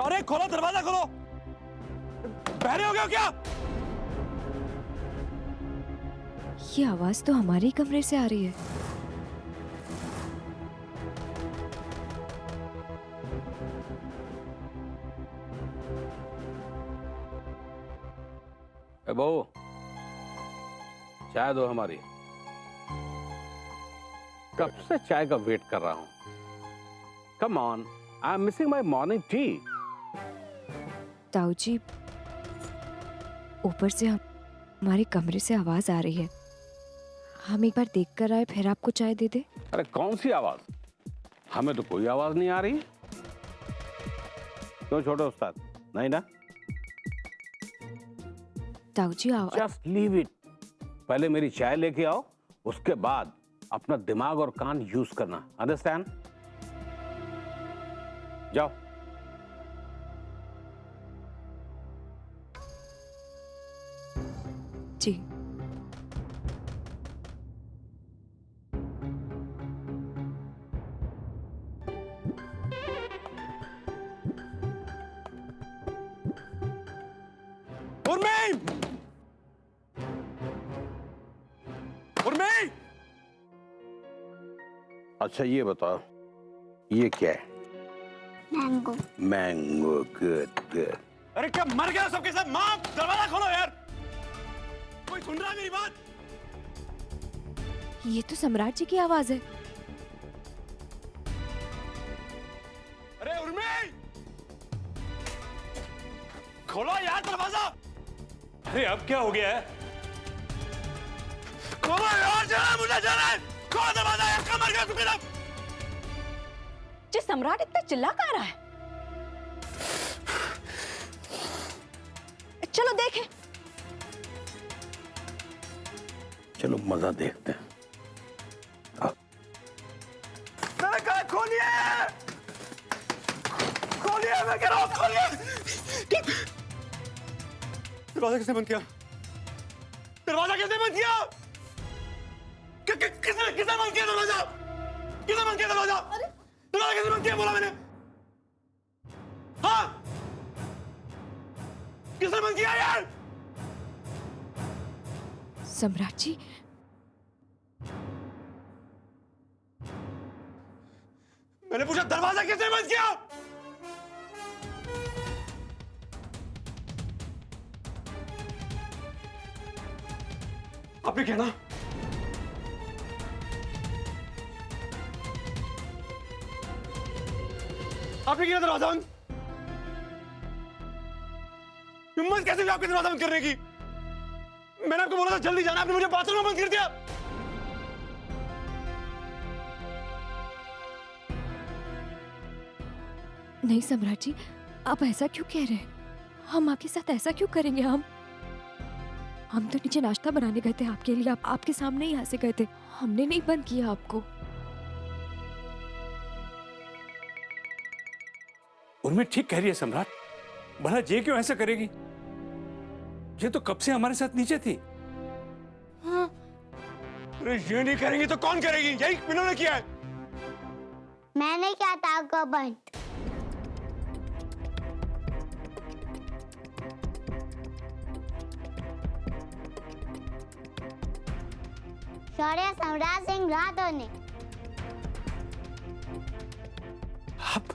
शौर्य खोलो, दरवाजा खोलो। बहरे हो गए हो क्या? ये आवाज तो हमारे ही कमरे से आ रही है। बहू, चाय दो हमारी। कब से चाय का वेट कर रहा हूं। Come on, I am missing my morning tea. ताऊ जी, ऊपर से हमारे कमरे से आवाज आ रही है। हम एक बार देख कर आए, फिर आपको चाय दे दे। अरे कौन सी आवाज? हमें तो कोई आवाज नहीं आ रही। क्यों छोटे उस्ताद, नहीं ना? ताऊ जी आवाज। Just leave it. पहले मेरी चाय लेके आओ, उसके बाद अपना दिमाग और कान यूज करना। अंडरस्टैंड? जाओ। जी। उर्मी! उर्मी! अच्छा ये बताओ, ये क्या है? मैंगो। Mango, good good. अरे क्या मर गया सबके सब? माँ, दरवाजा खोलो यार। कोई सुन रहा है मेरी बात? ये तो सम्राट जी की आवाज है। अरे उर्मी! खोलो यार दरवाजा। अरे अब क्या हो गया है? खोलो यार, जाना मुझे जाना है। खोलो दरवाजा यार, क्या मर गया सबके सब? जी सम्राट इतना चिल्ला कहाँ रहा है? चलो देखें। चलो मजा देखते हैं। खोलिए, खोलिए, मैं कह रहा हूँ खोलिए। दरवाजा किसने बंद किया? दरवाजा किसने बंद किया? किसने किसने बंद किया दरवाजा? किसने बंद किया दरवाजा? दरवाजा किसने बंद किया बोला मैंने? हाँ, किसने बंद किया यार? सम्राट जी, मैंने पूछा दरवाजा किसने बंद किया? आप भी कहना। आपने किया दरवाजा बंद? हिम्मत कैसे हुई आपके दरवाजा बंद करने की? मैंने आपको बोला था जल्दी जाना, आपने मुझे बाथरूम में बंद कर दिया। नहीं सम्राट जी, आप ऐसा क्यों कह रहे हैं? हम आपके साथ ऐसा क्यों करेंगे? हम तो नीचे नाश्ता बनाने गए थे आपके लिए। आपके सामने ही यहाँ से गए थे। हमने नहीं बंद किया आपको। उर्मी ठीक कह रही है सम्राट। भला ये क्यों ऐसा करेगी? ये तो कब से हमारे साथ नीचे थी। हाँ। अरे ये नहीं करेंगी तो कौन करेगी? यही इन्होंने किया है। मैंने क्या था आपको बंद? शौर्य सम्राट सिंह राठौर ने। आप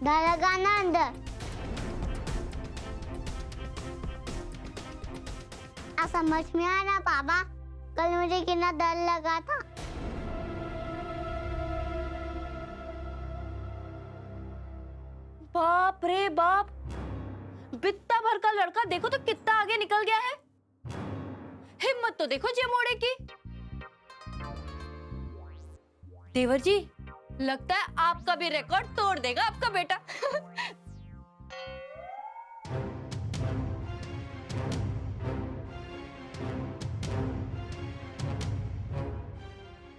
डर लगा ना अंदर? आप समझ में आया ना पापा? कल मुझे कितना डर लगा था। बाप रे बाप, बित्ता भर का लड़का देखो तो कितना आगे निकल गया है। हिम्मत तो देखो जमोड़े की। देवर जी, लगता है आपका भी रिकॉर्ड तोड़ देगा आपका बेटा।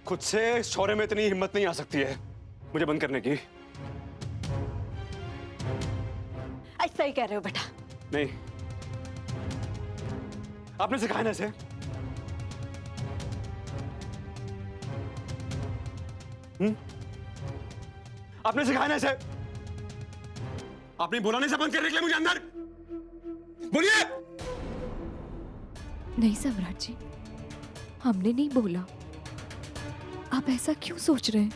खुद से शौर्य में इतनी हिम्मत नहीं आ सकती है मुझे बंद करने की। ऐसा ही कह रहे हो बेटा। नहीं, आपने सिखाया ना इसे। आपने सिखाया ना इसे? आपने बोला नहीं से बंद करने के लिए मुझे अंदर? बोलिए। नहीं सम्राट जी, हमने नहीं बोला। आप ऐसा क्यों सोच रहे हैं?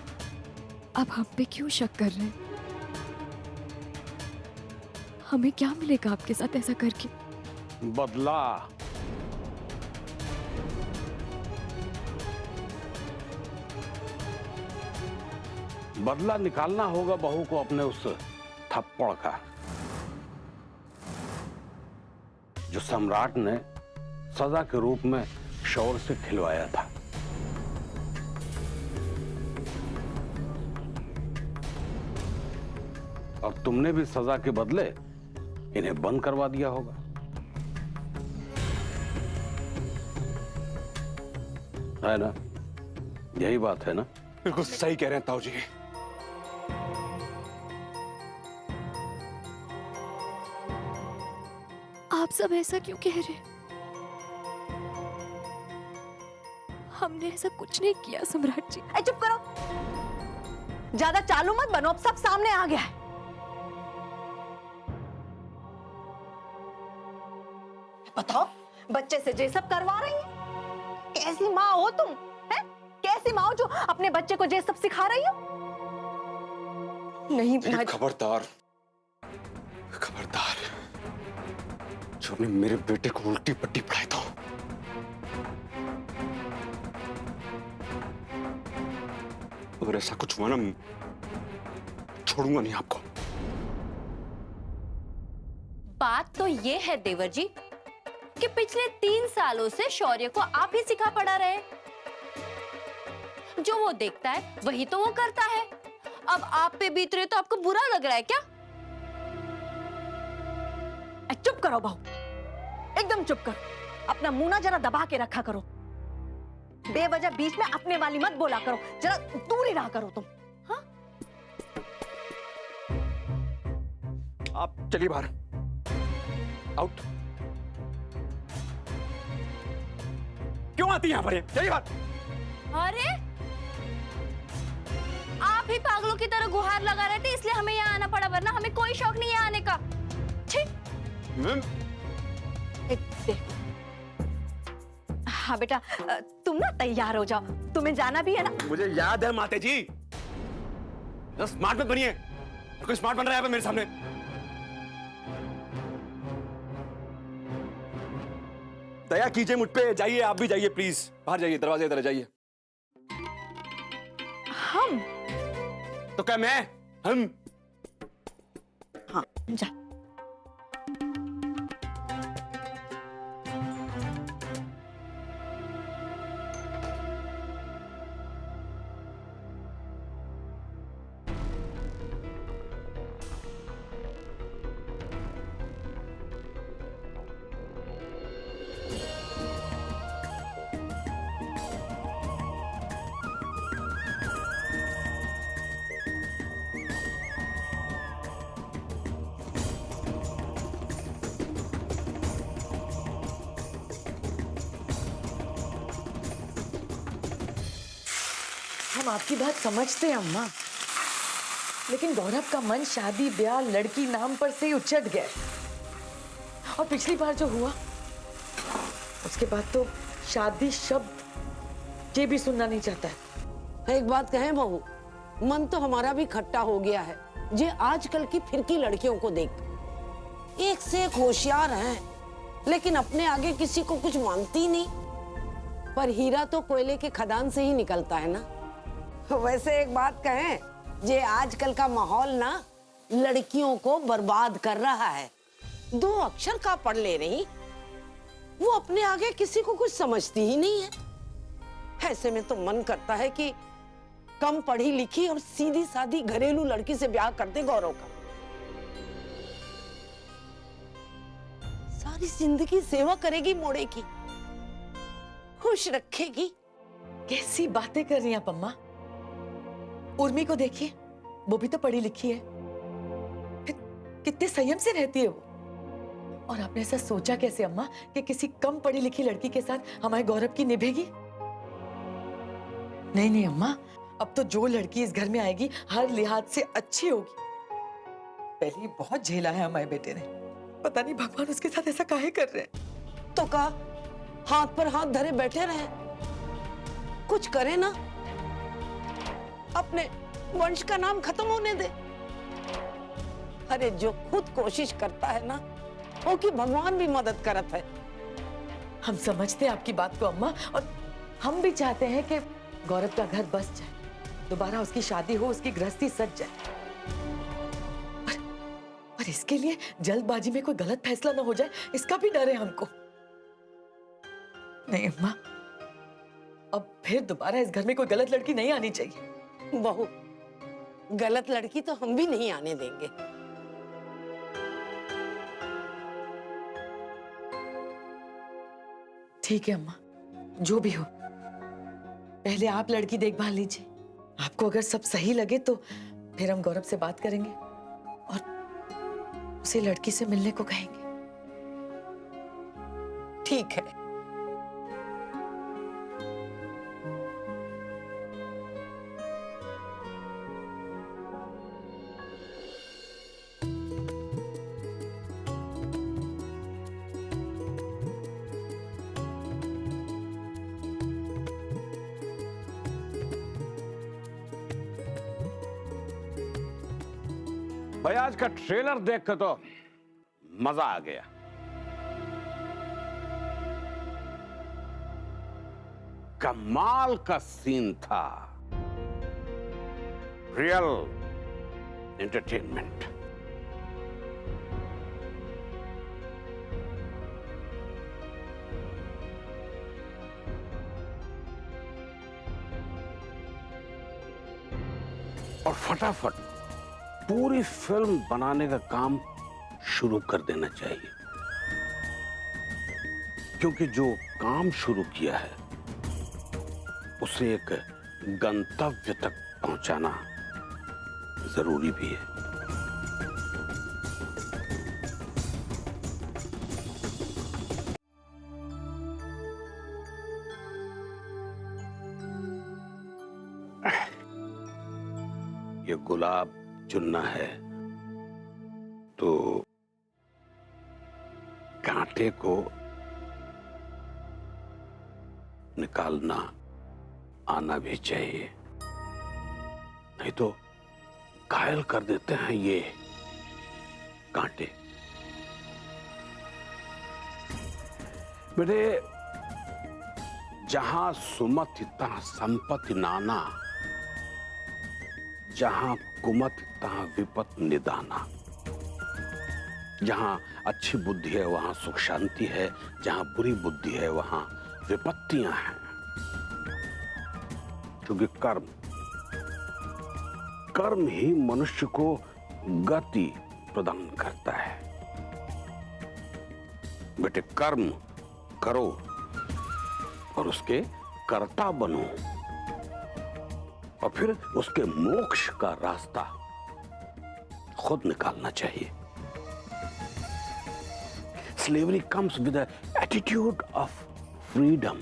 आप हम पे क्यों शक कर रहे हैं? हमें क्या मिलेगा आपके साथ ऐसा करके? बदला। बदला निकालना होगा बहू को अपने उस थप्पड़ का जो सम्राट ने सजा के रूप में शौर्य से खिलवाया था। और तुमने भी सजा के बदले इन्हें बंद करवा दिया होगा। है ना? यही बात है ना? बिल्कुल सही कह रहे हैं ताऊ जी। आप सब ऐसा क्यों कह रहे हैं? हमने ऐसा कुछ नहीं किया सम्राट जी। ए, चुप करो, ज्यादा चालू मत बनो, अब सब सामने आ गया है। बताओ, बच्चे से ये सब करवा रही है? कैसी माँ हो तुम? हैं? कैसी माँ हो जो अपने बच्चे को ये सब सिखा रही हो? नहीं खबरदार, खबरदार, जो अपने मेरे बेटे को उल्टी पट्टी पढ़ाए तो अगर ऐसा कुछ हुआ ना, छोड़ूंगा नहीं आपको। बात तो ये है देवर जी कि पिछले 3 सालों से शौर्य को आप ही सिखा पढ़ा रहे। जो वो देखता है वही तो वो करता है। अब आप पे बीत रहे तो आपको बुरा लग रहा है क्या? चुप करो बहू, एकदम चुप करो। अपना मुंह ना जरा दबा के रखा करो। बेवजह बीच में अपने वाली मत बोला करो, जरा दूर ही रहा करो तुम। हाँ? आप चलिए बाहर, आउट। क्यों आती है यहाँ पर ये? चलिए बाहर। अरे आप ही पागलों की तरह गुहार लगा रहे थे, इसलिए हमें यहाँ आना पड़ा, वरना हमें कोई शौक नहीं है आने का। हाँ बेटा, तुम ना तैयार हो जाओ, तुम्हें जाना भी है ना। मुझे याद है माते जी। स्मार्ट मत बनिए, कोई स्मार्ट बन रहा है मेरे सामने। दया कीजिए मुझ पे, जाइए आप भी जाइए प्लीज, बाहर जाइए, दरवाजे इधर जाइए। हम? तो क्या मैं? हम? हाँ जा। हम आपकी बात समझते हैं अम्मा, लेकिन गौरव का मन शादी ब्याह लड़की नाम पर से ही उचट गया। और पिछली बार जो हुआ उसके बाद तो शादी शब्द ये भी सुनना नहीं चाहता है। एक बात कहें बहू, मन तो हमारा भी खट्टा हो गया है ये आजकल की फिरकी लड़कियों को देख। एक से एक होशियार हैं, लेकिन अपने आगे किसी को कुछ मानती ही नहीं। पर हीरा तो कोयले के खदान से ही निकलता है ना। वैसे एक बात कहें, ये आजकल का माहौल ना लड़कियों को बर्बाद कर रहा है। 2 अक्षर का पढ़ ले रही, वो अपने आगे किसी को कुछ समझती ही नहीं है। ऐसे में तो मन करता है कि कम पढ़ी लिखी और सीधी सादी घरेलू लड़की से ब्याह कर दे गौरव का। सारी जिंदगी सेवा करेगी मोड़े की, खुश रखेगी। कैसी बातें कर रही हैं आप अम्मा? उर्मी को देखिए, वो भी तो पढ़ी लिखी है, कितने संयम से रहती है वो। और आपने ऐसा सोचा कैसे अम्मा कि किसी कम पढ़ी लिखी लड़की के साथ हमारे गौरव की निभेगी? नहीं नहीं अम्मा, अब तो जो लड़की इस घर में आएगी हर लिहाज से अच्छी होगी। पहले ही बहुत झेला है हमारे बेटे ने, पता नहीं भगवान उसके साथ ऐसा काहे कर रहे हैं। तो कहा हाथ पर हाथ धरे बैठे रहे, कुछ करे ना, अपने वंश का नाम खत्म होने दे। अरे जो खुद कोशिश करता है ना, वो कि भगवान भी मदद करत है। हम समझते हैं आपकी बात को अम्मा, और हम भी चाहते हैं कि गौरव का घर बस जाए, दोबारा उसकी शादी हो, उसकी गृहस्थी सज जाए। पर इसके लिए जल्दबाजी में कोई गलत फैसला ना हो जाए, इसका भी डर है हमको। नहीं अम्मा, अब फिर दोबारा इस घर में कोई गलत लड़की नहीं आनी चाहिए। बहू, गलत लड़की तो हम भी नहीं आने देंगे। ठीक है अम्मा, जो भी हो, पहले आप लड़की देखभाल लीजिए। आपको अगर सब सही लगे तो फिर हम गौरव से बात करेंगे और उसे लड़की से मिलने को कहेंगे। ठीक है। भाई आज का ट्रेलर देख कर तो मजा आ गया। कमाल का सीन था, रियल एंटरटेनमेंट। और फटाफट पूरी फिल्म बनाने का काम शुरू कर देना चाहिए, क्योंकि जो काम शुरू किया है उसे एक गंतव्य तक पहुंचाना जरूरी भी है। ये गुलाब चुनना है तो कांटे को निकालना आना भी चाहिए, नहीं तो घायल कर देते हैं ये कांटे। बेटे, जहां सुमति तहां संपत्ति नाना, जहां कुमत तहां विपत निदाना। जहां अच्छी बुद्धि है वहां सुख शांति है, जहां बुरी बुद्धि है वहां विपत्तियां हैं। क्योंकि कर्म ही मनुष्य को गति प्रदान करता है। बेटे, कर्म करो और उसके कर्ता बनो, और फिर उसके मोक्ष का रास्ता खुद निकालना चाहिए। Slavery comes with attitude of freedom.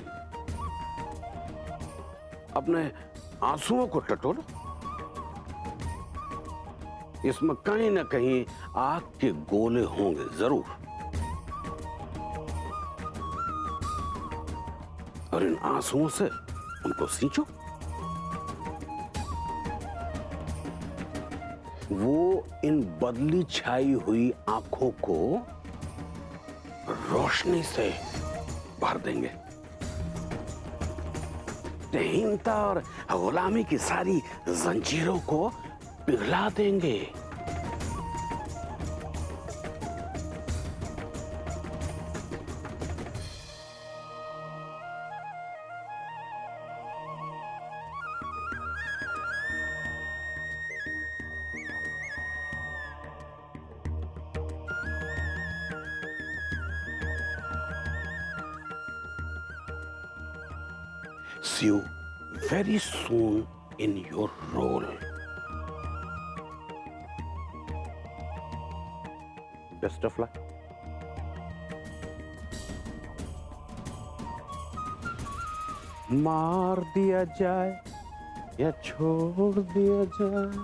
अपने आंसुओं को टटोलो, इसमें कहीं ना कहीं आग के गोले होंगे जरूर, और इन आंसुओं से उनको सींचो। वो इन बदली छाई हुई आंखों को रोशनी से भर देंगे। दीनता और गुलामी की सारी जंजीरों को पिघला देंगे। See you very soon in your role. Best of luck. मार दिया जाए या छोड़ दिया जाए,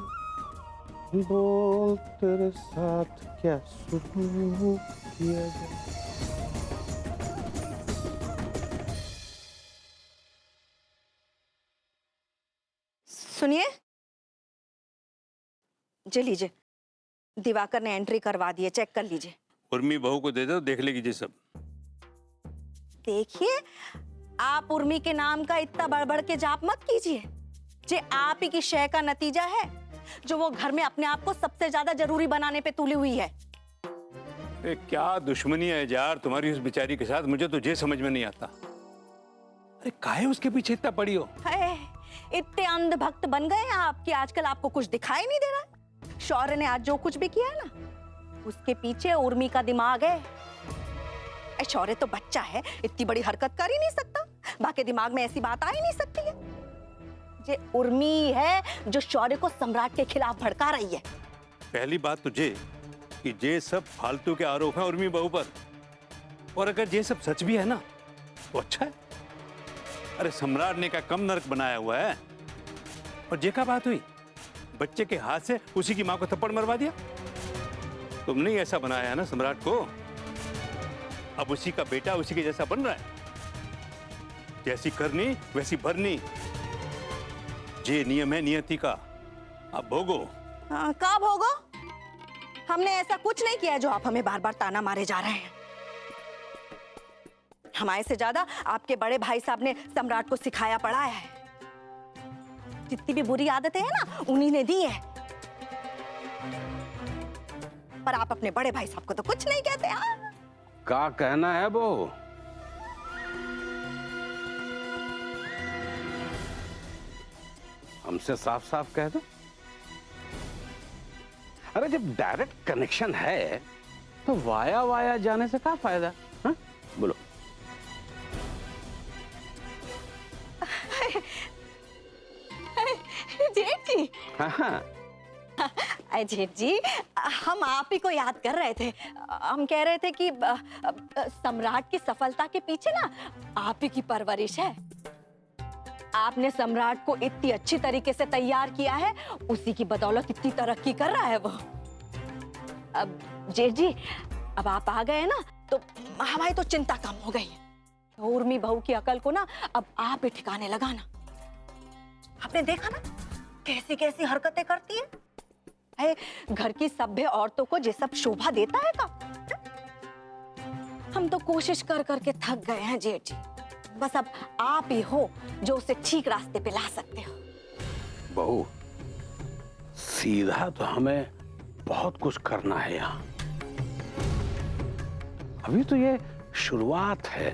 बोल तेरे साथ क्या शुरू किया जाए। सुनिए, जी लीजिए, दिवाकर ने एंट्री करवा दी है, चेक कर लीजिए। उर्मी बहू को दे दो, देख लेगी जी सब। देखिए, आप उर्मी के नाम का इतना बढ़ के जाप मत कीजिए। जे आप ही की शय का नतीजा है जो वो घर में अपने आप को सबसे ज्यादा जरूरी बनाने पे तुली हुई है। क्या दुश्मनी है यार तुम्हारी उस बेचारी के साथ, मुझे तो ये समझ में नहीं आता। अरे काहे उसके पीछे इतना पड़ी हो? इतने अंधभक्त बन गए हैं आप कि आजकल आपको कुछ दिखाई नहीं दे रहा। शौर्य ने आज जो कुछ भी किया है ना, उसके पीछे उर्मी का दिमाग है। शौर्य तो बच्चा है, इतनी बड़ी हरकत कर ही नहीं सकता, बाकी दिमाग में ऐसी बात आ ही नहीं सकती है। ये उर्मी है जो शौर्य को सम्राट के खिलाफ भड़का रही है। पहली बात तुझे कि ये सब फालतू के आरोप हैं उर्मी बहू पर, और अगर ये सब सच भी है ना तो अच्छा है। अरे सम्राट ने क्या कम नरक बनाया हुआ है? और ये क्या बात हुई, बच्चे के हाथ से उसी की मां को थप्पड़ मरवा दिया? तुमने ही ऐसा बनाया है ना सम्राट को, अब उसी का बेटा उसी के जैसा बन रहा है। जैसी करनी वैसी भरनी, ये नियम है नियति का। अब भोगो। का भोगो? हमने ऐसा कुछ नहीं किया है जो आप हमें बार बार ताना मारे जा रहे हैं। हमारे से ज्यादा आपके बड़े भाई साहब ने सम्राट को सिखाया पढ़ाया है। जितनी भी बुरी आदतें हैं ना, उन्हीं ने दी है। पर आप अपने बड़े भाई साहब को तो कुछ नहीं कहते। क्या कहना है वो? हमसे साफ साफ कह दो। अरे जब डायरेक्ट कनेक्शन है तो वाया वाया जाने से क्या फायदा? हाँ? बोलो। जेठ जी। हाँ। जेठ जी, हम आप ही को याद कर रहे थे। हम कह रहे थे कि सम्राट की सफलता के पीछे ना आप ही की परवरिश है। आपने सम्राट को इतनी अच्छी तरीके से तैयार किया है, उसी की बदौलत इतनी तरक्की कर रहा है वो। अब जेठ जी, अब आप आ गए ना तो हमारी तो चिंता कम हो गई है। उर्मी बहू की अकल को ना अब आप ही ठिकाने लगाना। आपने देखा ना कैसी कैसी हरकतें करती है। घर की सभ्य औरतों को ये सब शोभा देता है का? हम तो कोशिश कर करके थक गए हैं जेठ जी। बस अब आप ही हो जो उसे ठीक रास्ते पे ला सकते हो। बहू, सीधा तो हमें बहुत कुछ करना है यहाँ। अभी तो ये शुरुआत है,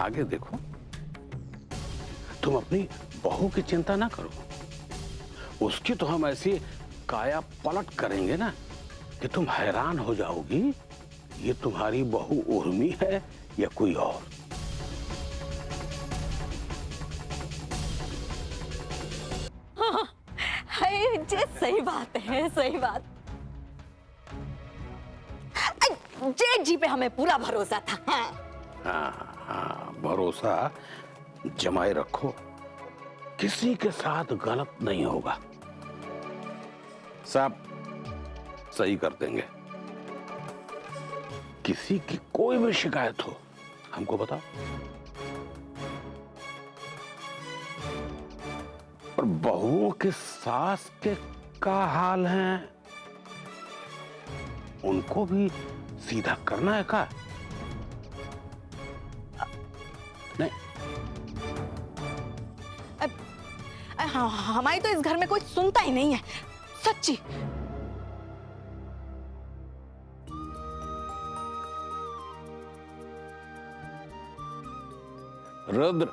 आगे देखो। तुम अपनी बहू की चिंता ना करो, उसकी तो हम ऐसी काया पलट करेंगे ना कि तुम हैरान हो जाओगी ये तुम्हारी बहू उर्मी है या कोई और। हाँ, सही बात है, सही बात। जेठ जी पे हमें पूरा भरोसा था। हाँ, भरोसा जमाए रखो, किसी के साथ गलत नहीं होगा, सब सही कर देंगे। किसी की कोई भी शिकायत हो हमको बताओ। और बहुओं के सास के का हाल है, उनको भी सीधा करना है का? नहीं, हाँ, हमारी तो इस घर में कोई सुनता ही नहीं है, सच्ची। रुद्र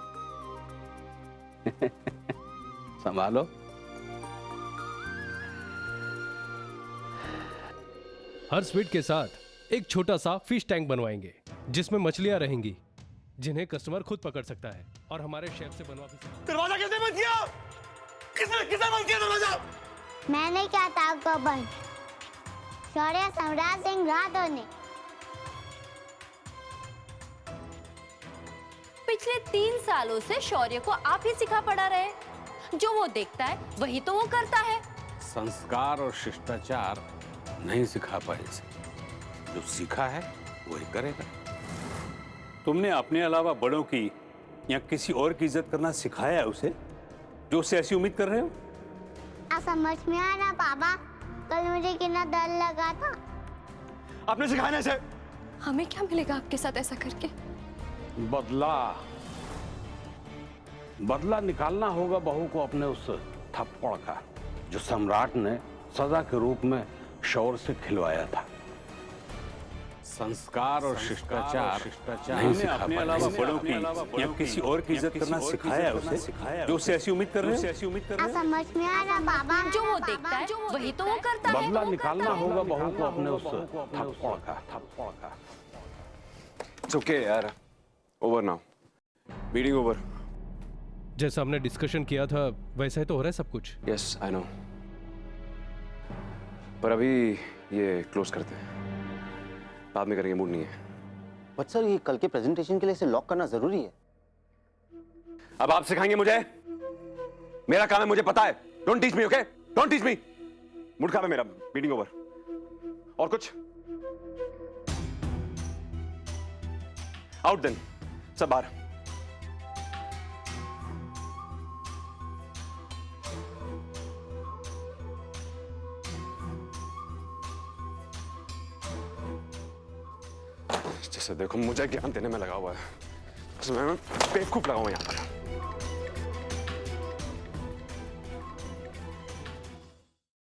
संभालो। हर स्वीट के साथ एक छोटा सा फिश टैंक बनवाएंगे जिसमें मछलियां रहेंगी जिन्हें कस्टमर खुद पकड़ सकता है और हमारे शेफ से बनवा भी सकता है। दरवाजा किसने बंद किया? किसने बंद किया दरवाजा? मैंने क्या था आपको बंद? शौर्य सम्राट सिंह राठौर ने। पिछले 3 सालों से शौर्य को आप ही सिखा पढ़ा रहे। जो वो देखता है वही तो वो करता है। संस्कार और शिष्टाचार नहीं सिखा पाए इसे, जो सीखा है वही करेगा। तुमने अपने अलावा बड़ों की या किसी और की इज्जत करना सिखाया है उसे, जो उससे ऐसी उम्मीद कर रहे हो? समझ में आया ना पापा, कल मुझे कितना डर लगा था। आपने सिखाया ना इसे। हमें क्या मिलेगा आपके साथ ऐसा करके? बदला निकालना होगा बहू को अपने उस थप्पड़ का, जो सम्राट ने सजा के रूप में शौर्य से खिलवाया था। संस्कार और शिष्टाचार नहीं सिखा अपने पाए अलावा इसे। बड़ों की या किसी और की इज्जत करना सिखाया है उसे, जो उससे ऐसी उम्मीद कर रहे हो? समझ में आया ना पापा, जो वो देखता है वही तो वो करता है। बदला निकालना होगा बहू को अपने उस थप्पड़ का। इट्स ओके यार, ओवर नाउ, मीटिंग ओवर। जैसा हमने डिस्कशन किया था वैसा ही तो हो रहा है सब कुछ। यस आई नो, पर अभी ये क्लोज करते हैं, बाद में करेंगे, मूड नहीं है। बट सर, ये कल के प्रेजेंटेशन के लिए इसे लॉक करना जरूरी है। अब आप सिखाएंगे मुझे? मेरा काम है, मुझे पता है। Don't teach me, okay? Don't teach me. Mood खराब है मेरा, मीटिंग ओवर। और कुछ? आउट देन, सब बाहर। जैसे देखो मुझे ज्ञान देने में लगा हुआ है, बस मैं बेवकूफ लगा हुआ यहाँ पर।